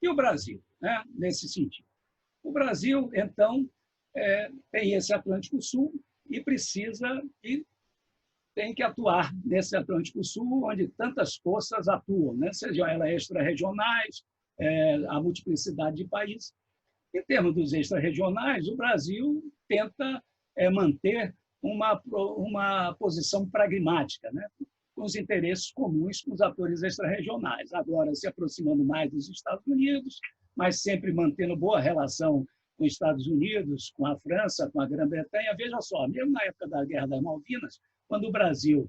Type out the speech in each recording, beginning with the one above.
E o Brasil, né, nesse sentido? O Brasil, então, tem esse Atlântico Sul e precisa e tem que atuar nesse Atlântico Sul, onde tantas forças atuam, né? Sejam elas extra-regionais, a multiplicidade de países. Em termos dos extra-regionais, o Brasil tenta manter uma posição pragmática, né? Com os interesses comuns com os atores extra-regionais, agora se aproximando mais dos Estados Unidos, mas sempre mantendo boa relação com os Estados Unidos, com a França, com a Grã-Bretanha. Veja só, mesmo na época da Guerra das Malvinas, quando o Brasil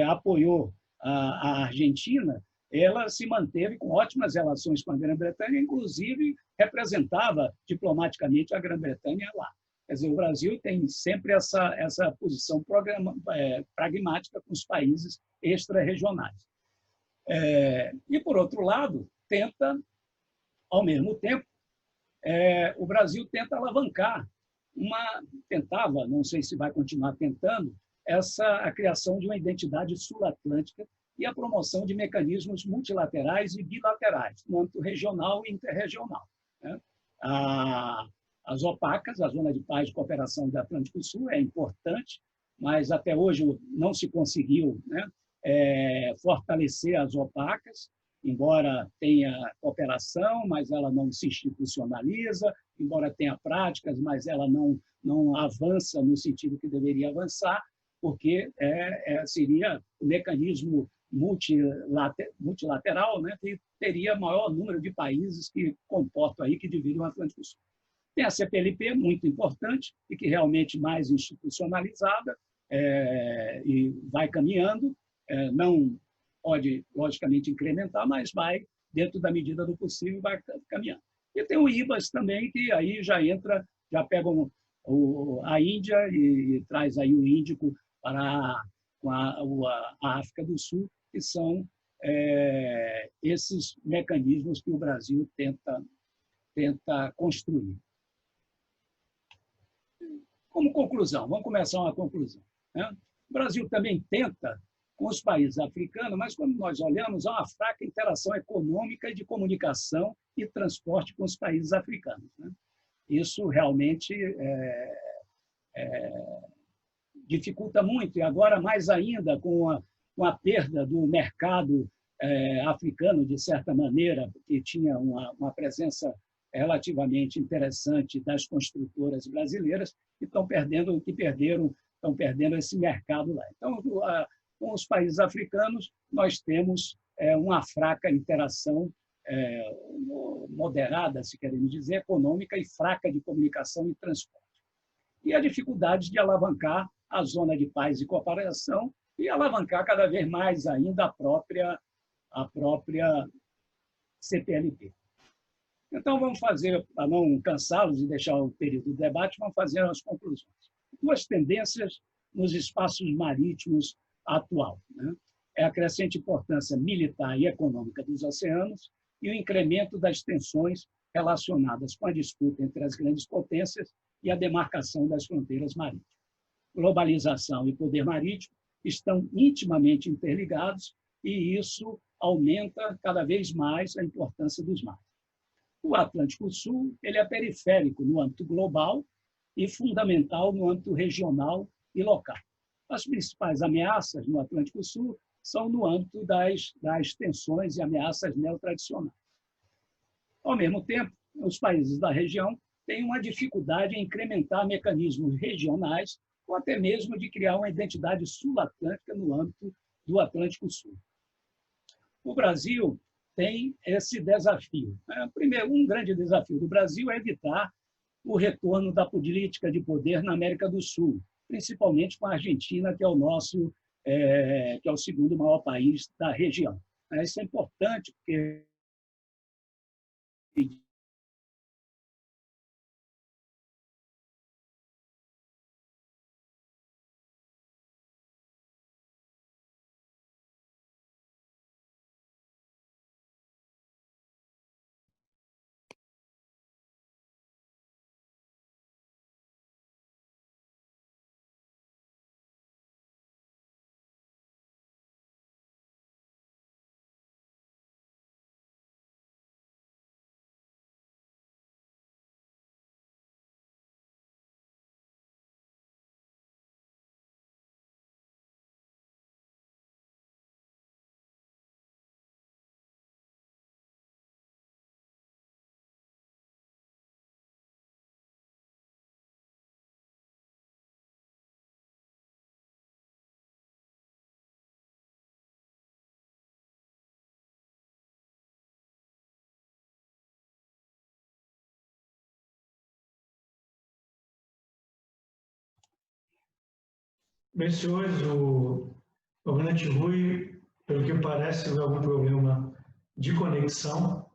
apoiou a Argentina, ela se manteve com ótimas relações com a Grã-Bretanha, inclusive representava diplomaticamente a Grã-Bretanha lá. Quer dizer, o Brasil tem sempre essa posição pragmática com os países extra-regionais. E, por outro lado, tenta, ao mesmo tempo, o Brasil tenta alavancar tentava, não sei se vai continuar tentando, a criação de uma identidade sul-atlântica e a promoção de mecanismos multilaterais e bilaterais, no âmbito regional e interregional. Né? As OPACas, a Zona de Paz e Cooperação do Atlântico Sul, é importante, mas até hoje não se conseguiu, né, fortalecer as OPACas, embora tenha cooperação, mas ela não se institucionaliza, embora tenha práticas, mas ela não avança no sentido que deveria avançar, porque seria o mecanismo multilateral, né, que teria maior número de países que comportam aí, que dividem o Atlântico Sul. Tem a CPLP, muito importante, e que realmente mais institucionalizada, e vai caminhando, não pode, logicamente, incrementar, mas vai, dentro da medida do possível, vai caminhando. E tem o IBAS também, que aí já entra, já pega a Índia e traz aí o Índico para a África do Sul, que são esses mecanismos que o Brasil tenta construir. Como conclusão, vamos começar uma conclusão. Né? O Brasil também tenta com os países africanos, mas quando nós olhamos, há uma fraca interação econômica e de comunicação e transporte com os países africanos. Né? Isso realmente dificulta muito, e agora mais ainda com a perda do mercado africano, de certa maneira, porque tinha uma presença relativamente interessante das construtoras brasileiras, que estão perdendo esse mercado lá. Então, com os países africanos, nós temos uma fraca interação moderada, se queremos dizer, econômica, e fraca de comunicação e transporte. E a dificuldade de alavancar a zona de paz e cooperação e alavancar cada vez mais ainda a própria CPLP. Então, vamos fazer, para não cansá-los e deixar o período de debate, vamos fazer as conclusões. Duas tendências nos espaços marítimos atual. Né? É a crescente importância militar e econômica dos oceanos e o incremento das tensões relacionadas com a disputa entre as grandes potências e a demarcação das fronteiras marítimas. Globalização e poder marítimo estão intimamente interligados e isso aumenta cada vez mais a importância dos mares. O Atlântico Sul ele é periférico no âmbito global e fundamental no âmbito regional e local. As principais ameaças no Atlântico Sul são no âmbito das tensões e ameaças neotradicionais. Ao mesmo tempo, os países da região têm uma dificuldade em incrementar mecanismos regionais ou até mesmo de criar uma identidade sul-atlântica no âmbito do Atlântico Sul. O Brasil tem esse desafio. Primeiro, um grande desafio do Brasil é evitar o retorno da política de poder na América do Sul, principalmente com a Argentina, que é o segundo maior país da região. Isso é importante, porque Bem, senhores, o Almirante Rui, pelo que parece, houve algum problema de conexão.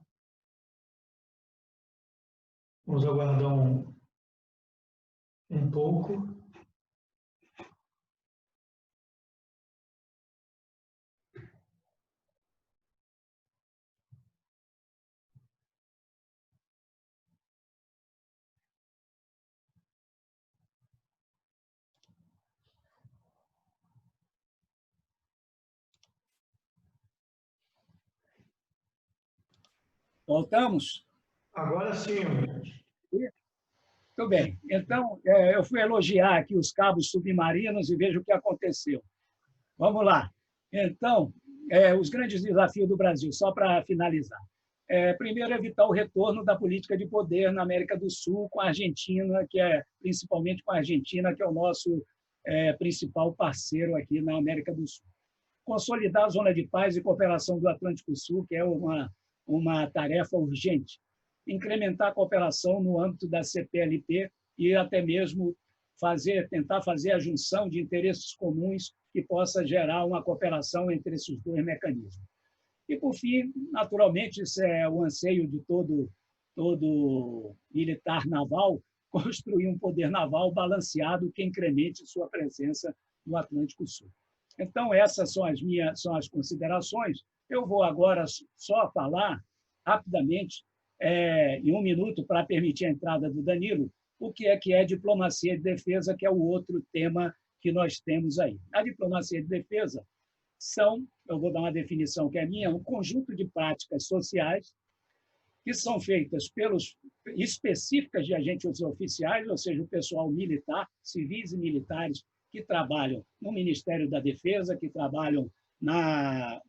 Vamos aguardar um pouco. Voltamos? Agora sim, Almirante. Muito bem. Então, eu fui elogiar aqui os cabos submarinos e veja o que aconteceu. Vamos lá. Então, os grandes desafios do Brasil, só para finalizar. Primeiro, evitar o retorno da política de poder na América do Sul com a Argentina, principalmente com a Argentina, que é o nosso principal parceiro aqui na América do Sul. Consolidar a zona de paz e cooperação do Atlântico Sul, que é uma tarefa urgente. Incrementar a cooperação no âmbito da CPLP e até mesmo tentar fazer a junção de interesses comuns que possa gerar uma cooperação entre esses dois mecanismos. E, por fim, naturalmente, isso é o anseio de todo militar naval, construir um poder naval balanceado que incremente sua presença no Atlântico Sul. Então, essas são as considerações. Eu vou agora só falar rapidamente, em um minuto, para permitir a entrada do Danilo, o que é diplomacia de defesa, que é o outro tema que nós temos aí. A diplomacia de defesa eu vou dar uma definição que é minha, um conjunto de práticas sociais que são feitas específicas de agentes oficiais, ou seja, o pessoal militar, civis e militares que trabalham no Ministério da Defesa, que trabalham nas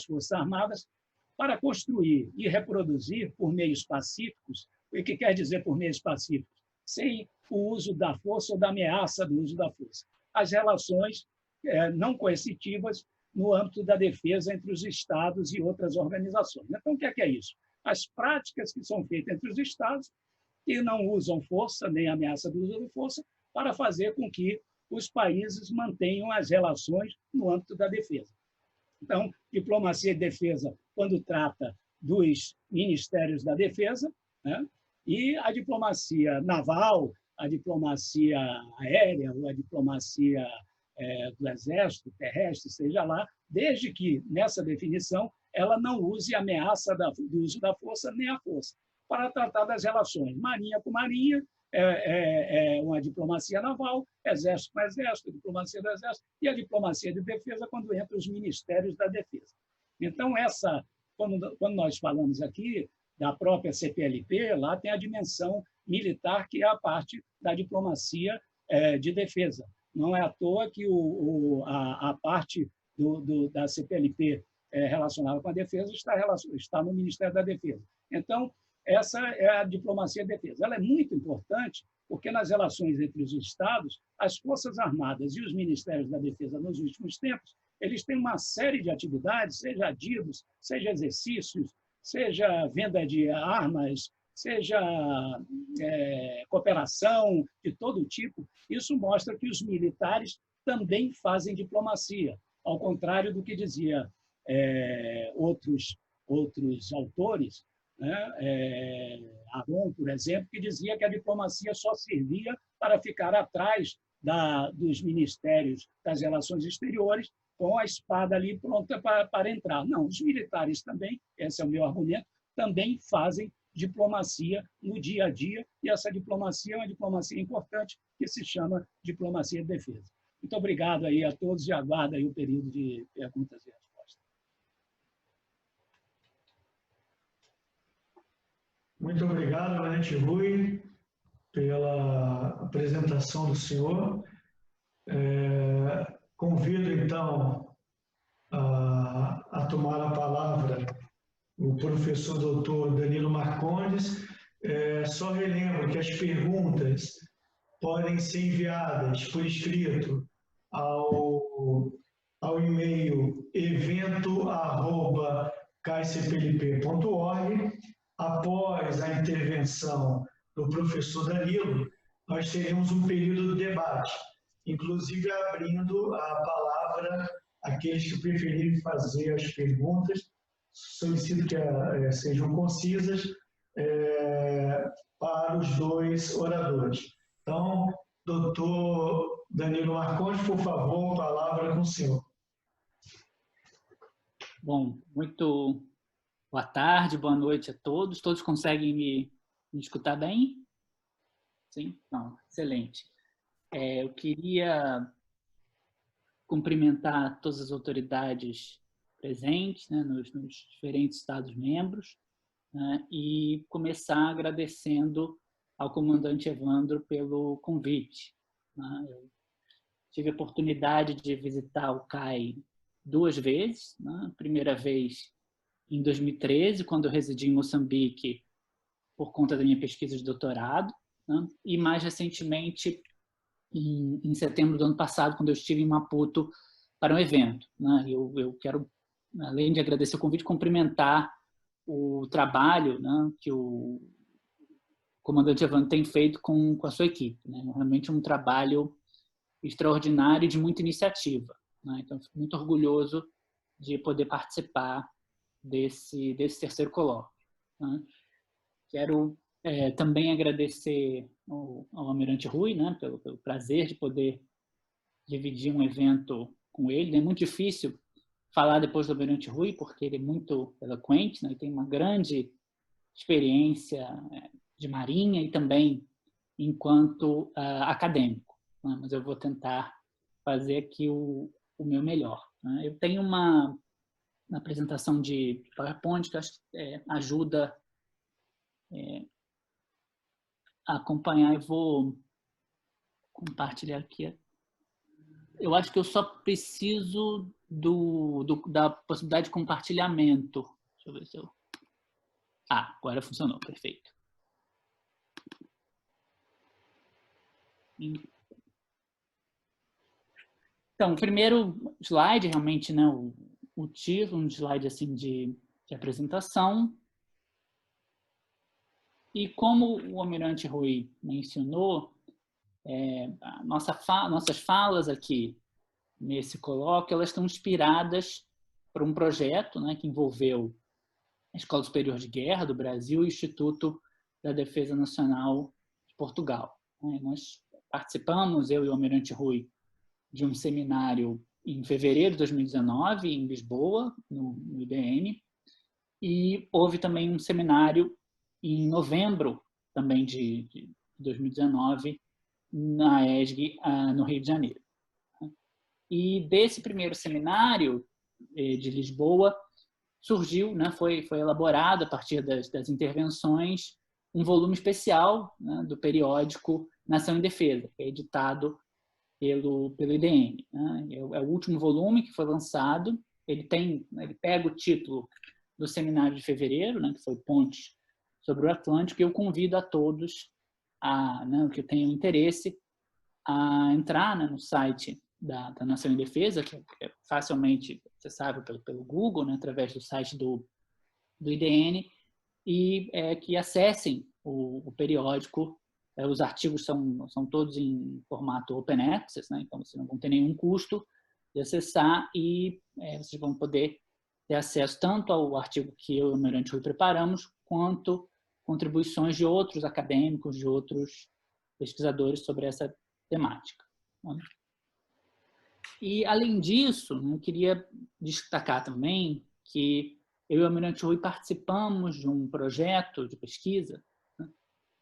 Forças Armadas, para construir e reproduzir por meios pacíficos. O que quer dizer por meios pacíficos? Sem o uso da força ou da ameaça do uso da força. As relações não coercitivas no âmbito da defesa entre os Estados e outras organizações. Então, o que é isso? As práticas que são feitas entre os Estados que não usam força, nem ameaça do uso de força, para fazer com que os países mantenham as relações no âmbito da defesa. Então, diplomacia de defesa, quando trata dos ministérios da defesa, né? E a diplomacia naval, a diplomacia aérea, ou a diplomacia do exército, terrestre, seja lá, desde que, nessa definição, ela não use a ameaça do uso da força nem a força, para tratar das relações marinha com marinha, uma diplomacia naval, exército com exército, diplomacia do exército, e a diplomacia de defesa quando entra os ministérios da defesa. Então, quando nós falamos aqui da própria CPLP, lá tem a dimensão militar, que é a parte da diplomacia de defesa. Não é à toa que a parte da CPLP relacionada com a defesa está no Ministério da Defesa. Então, essa é a diplomacia de defesa. Ela é muito importante porque, nas relações entre os Estados, as Forças Armadas e os Ministérios da Defesa, nos últimos tempos, eles têm uma série de atividades, seja adidos, seja exercícios, seja venda de armas, seja cooperação de todo tipo. Isso mostra que os militares também fazem diplomacia, ao contrário do que dizia outros autores, né? Aron, por exemplo, que dizia que a diplomacia só servia para ficar atrás dos ministérios das relações exteriores, com a espada ali pronta para entrar. Não, os militares também, esse é o meu argumento, também fazem diplomacia no dia a dia, e essa diplomacia é uma diplomacia importante, que se chama diplomacia de defesa. Muito obrigado aí a todos e aguardo aí o período de perguntas e respostas. Muito obrigado, Almirante Rui, pela apresentação do senhor. Convido, então, a tomar a palavra o professor doutor Danilo Marcondes. Só relembro que as perguntas podem ser enviadas por escrito ao e-mail evento@caicplp.org. Após a intervenção do professor Danilo, nós teremos um período de debate, inclusive abrindo a palavra àqueles que preferirem fazer as perguntas. Solicito que sejam concisas para os dois oradores. Então, doutor Danilo Marcondes, por favor, a palavra é com o senhor. Bom, muito boa tarde, boa noite a todos. Todos conseguem me escutar bem? Sim? Não, excelente. Eu queria cumprimentar todas as autoridades presentes, né, nos diferentes Estados-membros, né, e começar agradecendo ao comandante Evandro pelo convite. Né. Eu tive a oportunidade de visitar o CAI 2 vezes. Né, a primeira vez em 2013, quando eu residi em Moçambique por conta da minha pesquisa de doutorado, né, e mais recentemente em setembro do ano passado, quando eu estive em Maputo para um evento. Né? Eu quero, além de agradecer o convite, cumprimentar o trabalho, né, que o comandante Evandro tem feito com a sua equipe. Né? Realmente um trabalho extraordinário e de muita iniciativa. Né? Então, fico muito orgulhoso de poder participar desse terceiro colóquio. Né? Quero também agradecer ao Almirante Rui, né, pelo prazer de poder dividir um evento com ele. É muito difícil falar depois do Almirante Rui, porque ele é muito eloquente, né, ele tem uma grande experiência de marinha e também enquanto acadêmico. Né, mas eu vou tentar fazer aqui o meu melhor. Né. Eu tenho uma apresentação de PowerPoint que acho que ajuda a acompanhar. Eu vou compartilhar aqui. Eu acho que eu só preciso da possibilidade de compartilhamento. Deixa eu ver se eu... agora funcionou, perfeito. Então, o primeiro slide, realmente, né, o título, um slide assim de apresentação. E como o Almirante Rui mencionou, nossas falas aqui nesse colóquio, elas estão inspiradas por um projeto, né, que envolveu a Escola Superior de Guerra do Brasil e o Instituto da Defesa Nacional de Portugal. Nós participamos, eu e o Almirante Rui, de um seminário em fevereiro de 2019, em Lisboa, no IBM, e houve também um seminário em novembro também de 2019, na ESG, no Rio de Janeiro. E desse primeiro seminário de Lisboa, surgiu, né, foi elaborado a partir das intervenções, um volume especial, né, do periódico Nação em Defesa, que é editado pelo IDN. Né? É o último volume que foi lançado. Ele pega o título do seminário de fevereiro, né, que foi Pontes sobre o Atlântico, e eu convido a todos, né, que tenham interesse, a entrar, né, no site da Nação em Defesa, que é facilmente acessável pelo Google, né, através do site do IDN, e que acessem o periódico. Os artigos são todos em formato Open Access, né, então vocês não vão ter nenhum custo de acessar, e vocês vão poder ter acesso tanto ao artigo que eu e o Almirante Rui preparamos, quanto contribuições de outros acadêmicos, de outros pesquisadores sobre essa temática. E, além disso, eu queria destacar também que eu e o Almirante Rui participamos de um projeto de pesquisa, né,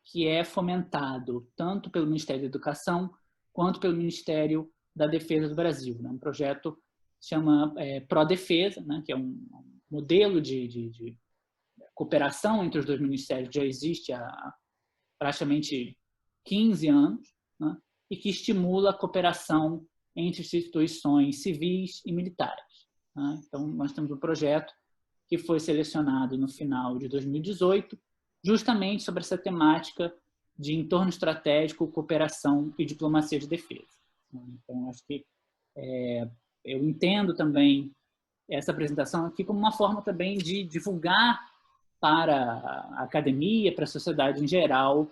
que é fomentado tanto pelo Ministério da Educação quanto pelo Ministério da Defesa do Brasil. Né? Um projeto que se chama Prodefesa, né, que é um modelo de cooperação entre os dois ministérios que já existe há praticamente 15 anos, né, e que estimula a cooperação entre instituições civis e militares. Né? Então, nós temos um projeto que foi selecionado no final de 2018, justamente sobre essa temática de entorno estratégico, cooperação e diplomacia de defesa. Então, acho que eu entendo também essa apresentação aqui como uma forma também de divulgar para a academia, para a sociedade em geral,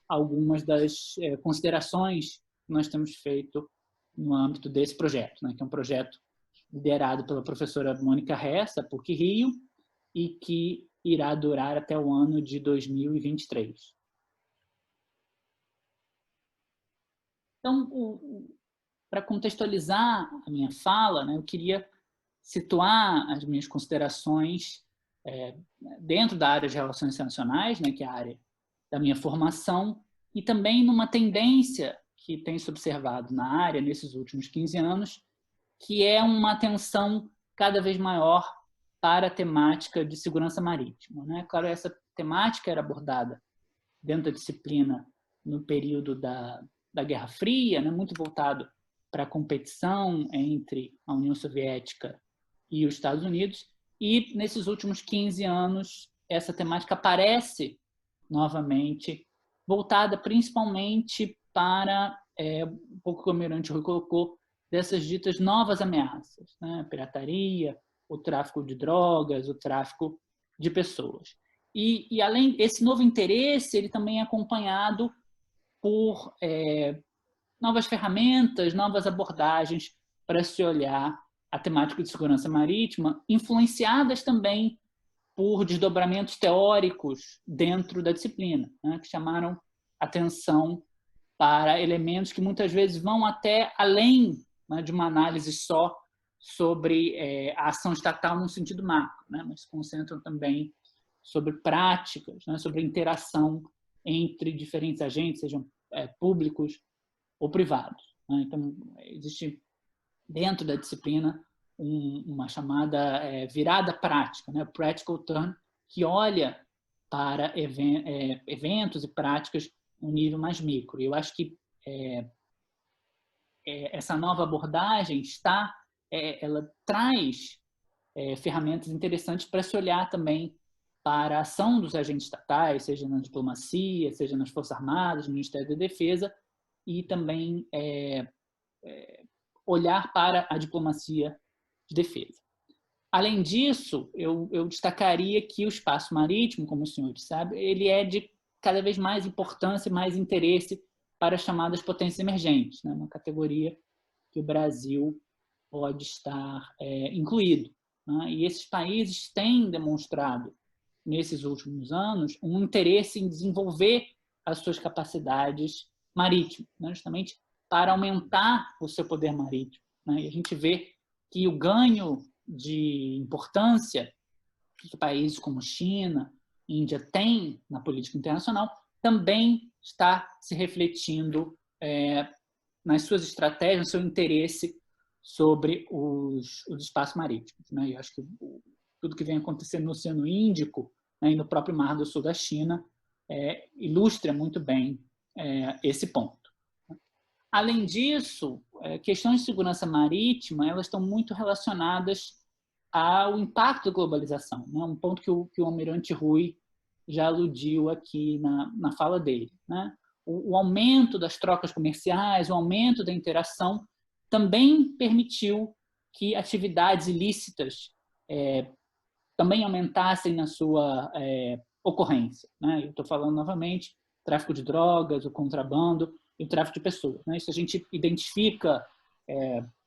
algumas das considerações que nós temos feito no âmbito desse projeto, né, que é um projeto liderado pela professora Mônica Hess, da PUC-Rio, e que irá durar até o ano de 2023. Então, para contextualizar a minha fala, né, eu queria situar as minhas considerações dentro da área de relações internacionais, né, que é a área da minha formação, e também numa tendência que tem se observado na área nesses últimos 15 anos, que é uma atenção cada vez maior para a temática de segurança marítima, né? Claro, essa temática era abordada dentro da disciplina no período da Guerra Fria, né? Muito voltado para a competição entre a União Soviética e os Estados Unidos, e nesses últimos 15 anos essa temática aparece novamente, voltada principalmente para, um pouco como o Almirante Rui colocou, dessas ditas novas ameaças, né? A pirataria, o tráfico de drogas, o tráfico de pessoas. E além esse novo interesse, ele também é acompanhado por novas ferramentas, novas abordagens para se olhar a temática de segurança marítima, influenciadas também por desdobramentos teóricos dentro da disciplina, né, que chamaram atenção para elementos que muitas vezes vão até além, né, de uma análise só sobre a ação estatal no sentido macro, né, mas se concentram também sobre práticas, né, sobre a interação entre diferentes agentes, sejam públicos ou privados, né. Então, existe dentro da disciplina uma chamada virada prática, né, practical turn, que olha para eventos e práticas um nível mais micro. Eu acho que essa nova abordagem ela traz ferramentas interessantes para se olhar também para a ação dos agentes estatais, seja na diplomacia, seja nas Forças Armadas, no Ministério da Defesa, e também olhar para a diplomacia de defesa. Além disso, eu destacaria que o espaço marítimo, como os senhores sabem, ele é de cada vez mais importância e mais interesse para as chamadas potências emergentes, né? Uma categoria que o Brasil pode estar incluído, né? E esses países têm demonstrado, nesses últimos anos, um interesse em desenvolver as suas capacidades marítimas, né? Justamente para aumentar o seu poder marítimo, né? E a gente vê que o ganho de importância que países como China, Índia têm na política internacional também está se refletindo nas suas estratégias, no seu interesse sobre os espaços marítimos, né? Eu acho que tudo que vem acontecendo no Oceano Índico, né, e no próprio Mar do Sul da China ilustra muito bem esse ponto. Além disso, questões de segurança marítima elas estão muito relacionadas ao impacto da globalização, né? Um ponto que o Almirante Rui já aludiu aqui na fala dele, né? O aumento das trocas comerciais, o aumento da interação também permitiu que atividades ilícitas também aumentassem na sua ocorrência, né? Eu estou falando novamente tráfico de drogas, o contrabando e o tráfico de pessoas, né? Isso a gente identifica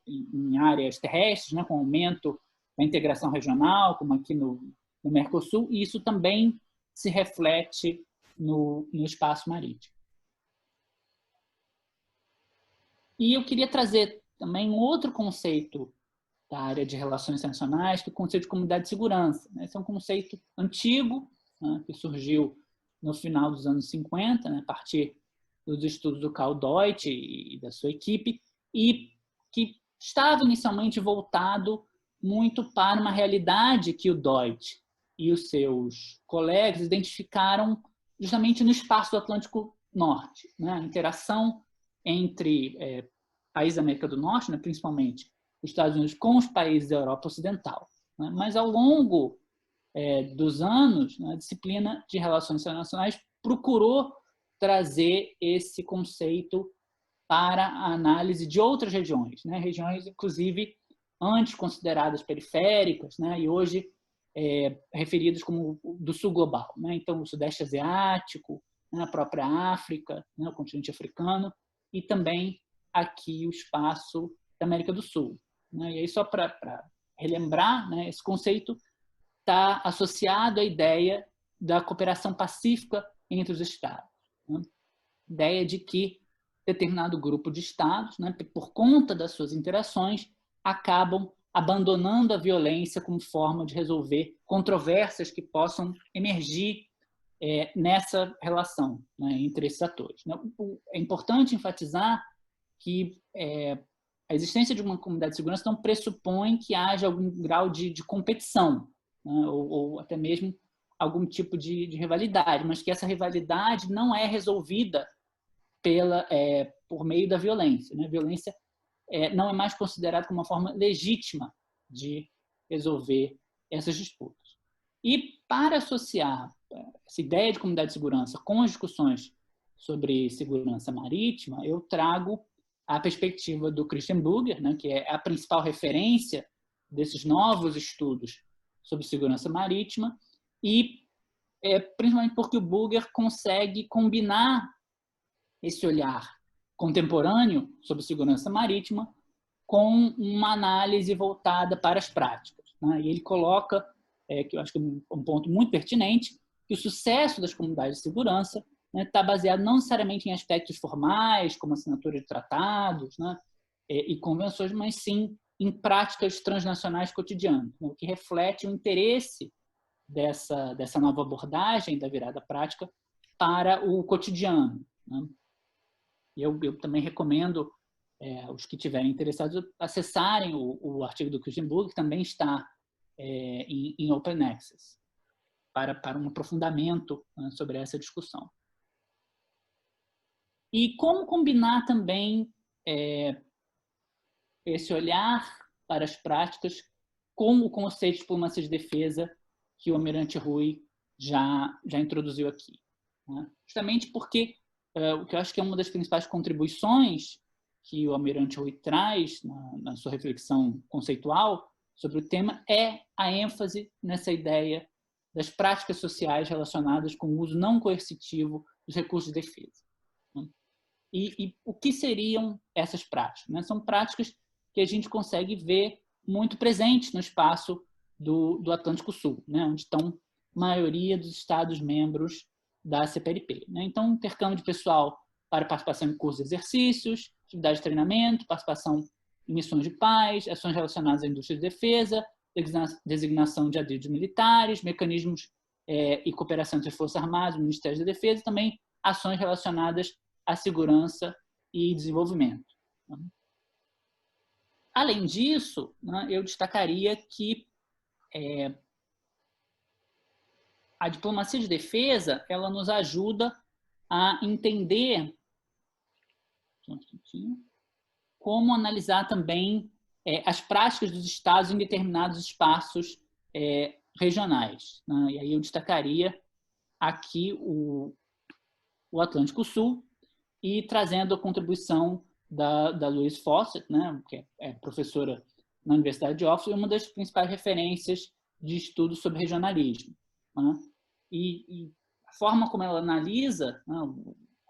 em áreas terrestres, né, com aumento da integração regional, como aqui no Mercosul, e isso também se reflete no espaço marítimo. E eu queria trazer também um outro conceito da área de relações internacionais, que é o conceito de comunidade de segurança. Esse é um conceito antigo, né, que surgiu no final dos anos 50, né, a partir dos estudos do Karl Deutsch e da sua equipe, e que estava inicialmente voltado muito para uma realidade que o Deutsch e os seus colegas identificaram justamente no espaço do Atlântico Norte, né? A interação entre países da América do Norte, né, principalmente os Estados Unidos, com os países da Europa Ocidental, né? Mas ao longo dos anos, né, a disciplina de relações internacionais procurou trazer esse conceito para a análise de outras regiões, né? Regiões, inclusive, antes consideradas periféricas, né? E hoje referidas como do sul global, né? Então, o Sudeste Asiático, né? A própria África, né? O continente africano, e também aqui o espaço da América do Sul. Né? E aí, só para relembrar, né, esse conceito está associado à ideia da cooperação pacífica entre os Estados. Né? Ideia de que determinado grupo de Estados, né, por conta das suas interações, acabam abandonando a violência como forma de resolver controvérsias que possam emergir nessa relação, né, entre esses atores. É importante enfatizar que a existência de uma comunidade de segurança não pressupõe que haja algum grau de competição, né, ou até mesmo algum tipo de rivalidade, mas que essa rivalidade não é resolvida por meio da violência. Né? A violência não é mais considerada como uma forma legítima de resolver essas disputas. E para associar essa ideia de comunidade de segurança com as discussões sobre segurança marítima, eu trago a perspectiva do Christian Burger, né, que é a principal referência desses novos estudos sobre segurança marítima, e principalmente porque o Burger consegue combinar esse olhar contemporâneo sobre segurança marítima com uma análise voltada para as práticas. Né? E ele coloca, que eu acho que é um ponto muito pertinente, que o sucesso das comunidades de segurança está baseado não necessariamente em aspectos formais, como assinatura de tratados, né, e convenções, mas sim em práticas transnacionais cotidianas, né, o que reflete o interesse dessa nova abordagem da virada prática para o cotidiano. Né? E eu também recomendo os que estiverem interessados acessarem o artigo do Christian Burger, que também está em Open Access, para um aprofundamento, né, sobre essa discussão. E como combinar também esse olhar para as práticas com o conceito de diplomacia de defesa que o Almirante Rui já introduziu aqui. Né? Justamente porque o que eu acho que é uma das principais contribuições que o Almirante Rui traz na sua reflexão conceitual sobre o tema é a ênfase nessa ideia das práticas sociais relacionadas com o uso não coercitivo dos recursos de defesa. Né? E o que seriam essas práticas? Né? São práticas que a gente consegue ver muito presentes no espaço do Atlântico Sul, né? Onde estão a maioria dos Estados-membros da CPLP. Né? Então, intercâmbio de pessoal para participação em cursos de exercícios, atividade de treinamento, participação em missões de paz, ações relacionadas à indústria de defesa, designação de adeiros militares, mecanismos e cooperação entre as Forças Armadas, Ministérios da Defesa, e também ações relacionadas à segurança e desenvolvimento. Além disso, né, eu destacaria que a diplomacia de defesa ela nos ajuda a entender como analisar também as práticas dos Estados em determinados espaços regionais. Né? E aí eu destacaria aqui o Atlântico Sul e trazendo a contribuição da Louise Fawcett, né, que é professora na Universidade de Oxford, uma das principais referências de estudos sobre regionalismo. Né? E a forma como ela analisa, né,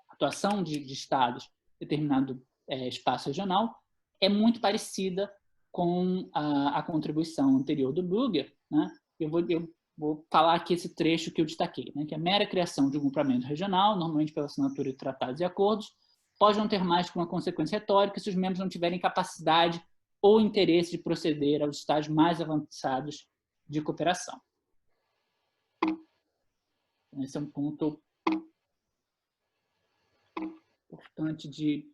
a atuação de estados em determinado espaço regional é muito parecida com a contribuição anterior do Burger. Né? Eu vou falar aqui esse trecho que eu destaquei, né, que a mera criação de um grupamento regional, normalmente pela assinatura de tratados e acordos, pode não ter mais que uma consequência retórica se os membros não tiverem capacidade ou interesse de proceder aos estágios mais avançados de cooperação. Esse é um ponto importante de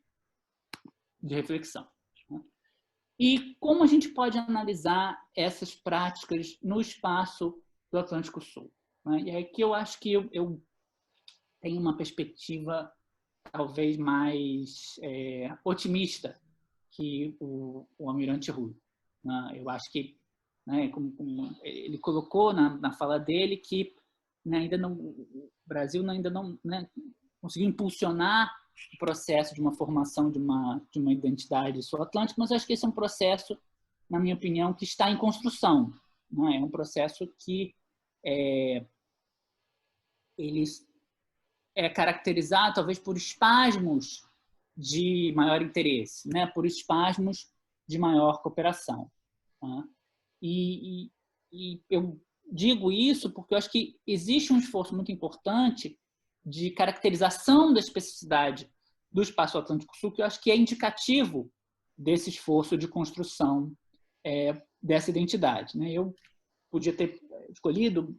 reflexão. E como a gente pode analisar essas práticas no espaço do Atlântico Sul? E aqui eu acho que eu tenho uma perspectiva talvez mais otimista que o Almirante Rui. Eu acho que, né, como ele colocou na fala dele, que, né, ainda não, o Brasil ainda não, né, conseguiu impulsionar o processo de uma formação de uma identidade sul-atlântica, mas acho que esse é um processo, na minha opinião, que está em construção. Né? É um processo que ele é caracterizado talvez por espasmos de maior interesse, né? Por espasmos de maior cooperação. Tá? E eu digo isso porque eu acho que existe um esforço muito importante de caracterização da especificidade do espaço Atlântico Sul, que eu acho que é indicativo desse esforço de construção dessa identidade. Né? Eu podia ter escolhido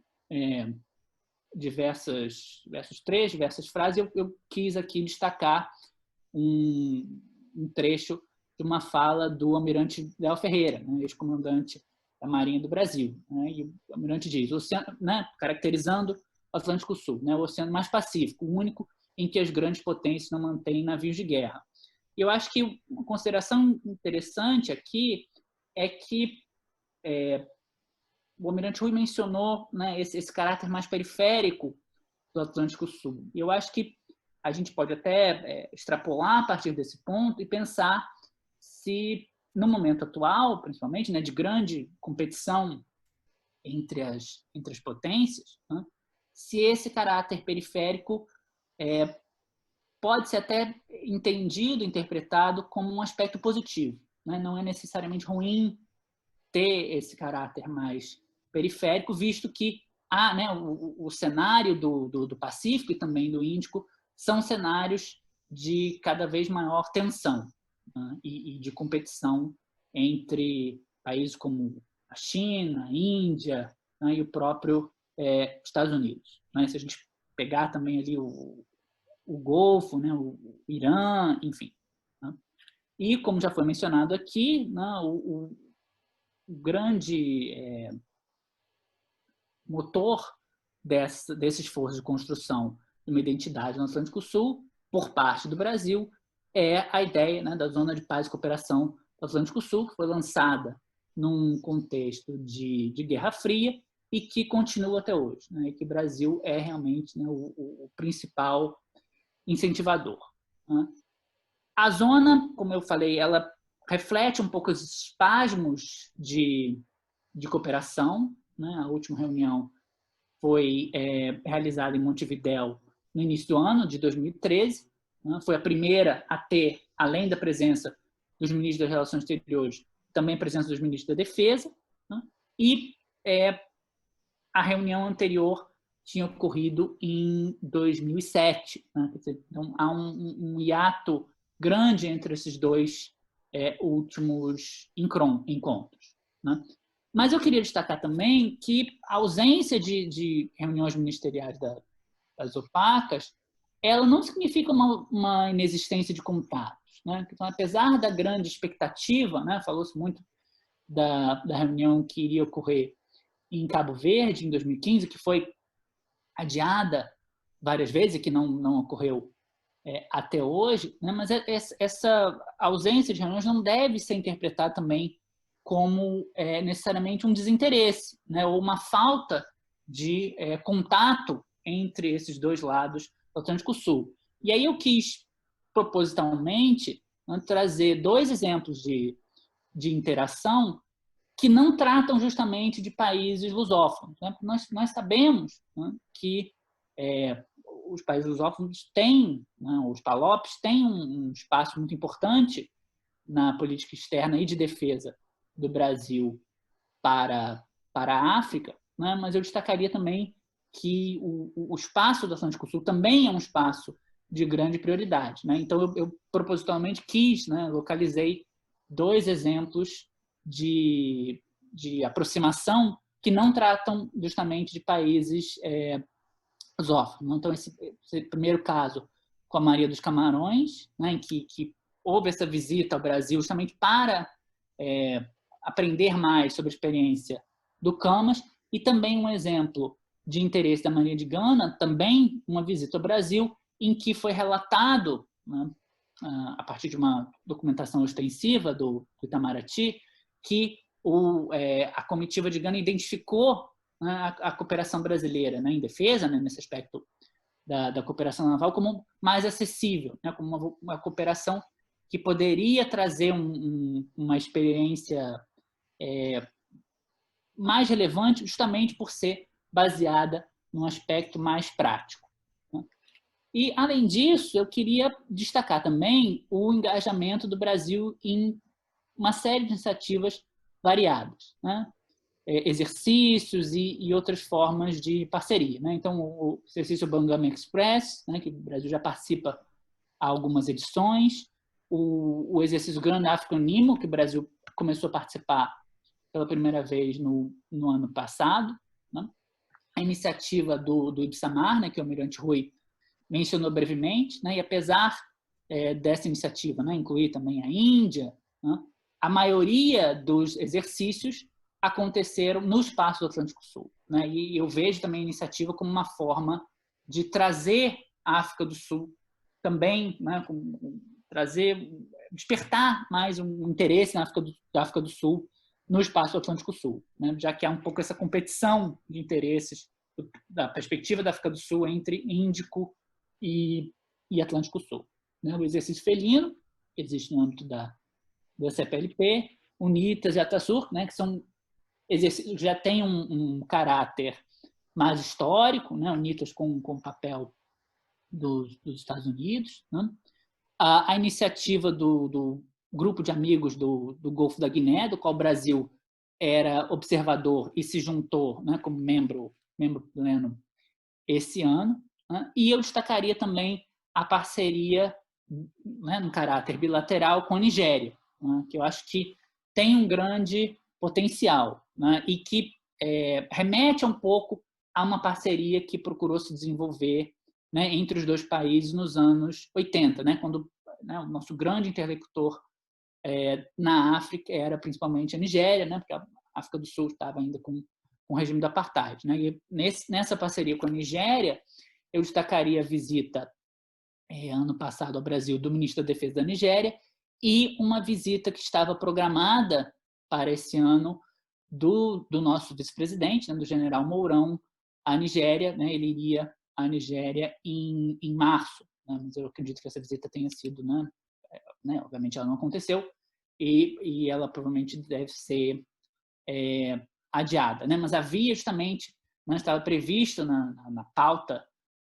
diversas trechos, diversas frases, eu quis aqui destacar um trecho de uma fala do almirante Léo Ferreira, né, ex-comandante da Marinha do Brasil. Né, e o almirante diz, o oceano, né, caracterizando o Atlântico Sul, né, o oceano mais pacífico, o único em que as grandes potências não mantêm navios de guerra. E eu acho que uma consideração interessante aqui é que o almirante Rui mencionou, né, esse caráter mais periférico do Atlântico Sul. E eu acho que a gente pode até extrapolar a partir desse ponto e pensar se, no momento atual, principalmente, né, de grande competição entre as potências, né, se esse caráter periférico pode ser até entendido, interpretado como um aspecto positivo. Né? Não é necessariamente ruim ter esse caráter mais periférico, visto que né, o cenário do Pacífico e também do Índico são cenários de cada vez maior tensão, né, e de competição entre países como a China, a Índia, né, e o próprio Estados Unidos. Né? Se a gente pegar também ali o Golfo, né, o Irã, enfim. Né? E, como já foi mencionado aqui, né, o grande motor desse esforço de construção de uma identidade no Atlântico Sul, por parte do Brasil, é a ideia, né, da Zona de Paz e Cooperação do Atlântico Sul, que foi lançada num contexto de Guerra Fria e que continua até hoje, né, e que o Brasil é realmente, né, o principal incentivador. Né. A zona, como eu falei, ela reflete um pouco os espasmos de cooperação. Né? A última reunião foi realizada em Montevidéu no início do ano de 2013. Né? Foi a primeira a ter, além da presença dos ministros das Relações Exteriores, também a presença dos ministros da Defesa. Né? E a reunião anterior tinha ocorrido em 2007. Né? Quer dizer, então, há um hiato grande entre esses dois últimos encontros. Né? Mas eu queria destacar também que a ausência de reuniões ministeriais das OPACas, ela não significa uma inexistência de contatos. Né? Então, apesar da grande expectativa, né, falou-se muito da reunião que iria ocorrer em Cabo Verde, em 2015, que foi adiada várias vezes e que não ocorreu até hoje, né? Mas essa ausência de reuniões não deve ser interpretada também como necessariamente um desinteresse, né? Ou uma falta de contato entre esses dois lados do Atlântico Sul. E aí eu quis, propositalmente, né, trazer dois exemplos de interação que não tratam justamente de países lusófonos. Né? Nós sabemos, né, que os países lusófonos têm, né, os PALOPs têm um espaço muito importante na política externa e de defesa do Brasil para a África, né? Mas eu destacaria também que o espaço do Atlântico Sul também é um espaço de grande prioridade. Né? Então, eu propositalmente quis, né, localizei dois exemplos de aproximação que não tratam justamente de países lusófonos. Então, esse primeiro caso com a Maria dos Camarões, né, em que houve essa visita ao Brasil justamente para aprender mais sobre a experiência do Camas, e também um exemplo de interesse da Maria de Gana, também uma visita ao Brasil, em que foi relatado, né, a partir de uma documentação extensiva do Itamaraty, que a comitiva de Gana identificou, né, a cooperação brasileira, né, em defesa, né, nesse aspecto da cooperação naval, como mais acessível, né, como uma cooperação que poderia trazer uma experiência mais relevante, justamente por ser baseada num aspecto mais prático. Né. E, além disso, eu queria destacar também o engajamento do Brasil em uma série de iniciativas variadas, né? Exercícios e outras formas de parceria, né? Então, o exercício Bangama Express, né, que o Brasil já participa há algumas edições, o exercício Grand African Nemo, que o Brasil começou a participar pela primeira vez no ano passado, né? A iniciativa do Ibsamar, né, que o Almirante Rui mencionou brevemente, né? E apesar dessa iniciativa, né, incluir também a Índia, né, a maioria dos exercícios aconteceram no espaço do Atlântico Sul, né? E eu vejo também a iniciativa como uma forma de trazer a África do Sul também, né, despertar mais um interesse na da África do Sul no espaço do Atlântico Sul, né? Já que há um pouco essa competição de interesses da perspectiva da África do Sul entre Índico e Atlântico Sul, né? O exercício felino, que existe no âmbito da CPLP, UNITAS e ATASUR, né, que são exercícios que já têm um caráter mais histórico, né, UNITAS com o papel dos Estados Unidos, né? A iniciativa do grupo de amigos do Golfo da Guiné, do qual o Brasil era observador e se juntou, né, como membro pleno esse ano, né? E eu destacaria também a parceria, né, no caráter bilateral com a Nigéria, né, que eu acho que tem um grande potencial, né, e que remete um pouco a uma parceria que procurou se desenvolver, né, entre os dois países nos anos 80, né, quando, né, o nosso grande interlocutor na África era principalmente a Nigéria, né, porque a África do Sul estava ainda com o regime do apartheid, né? E nessa parceria com a Nigéria, eu destacaria a visita ano passado ao Brasil do ministro da Defesa da Nigéria e uma visita que estava programada para esse ano do nosso vice-presidente, né, do general Mourão, à Nigéria, né? Ele iria à Nigéria em março, né? Mas eu acredito que essa visita tenha sido, né, obviamente ela não aconteceu e ela provavelmente deve ser adiada, né? Mas havia justamente, né, estava previsto na pauta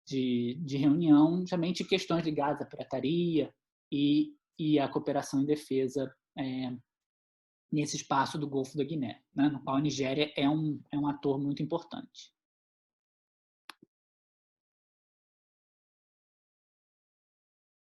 de reunião justamente questões ligadas à pirataria e à cooperação em defesa nesse espaço do Golfo da Guiné, né, no qual a Nigéria é um ator muito importante.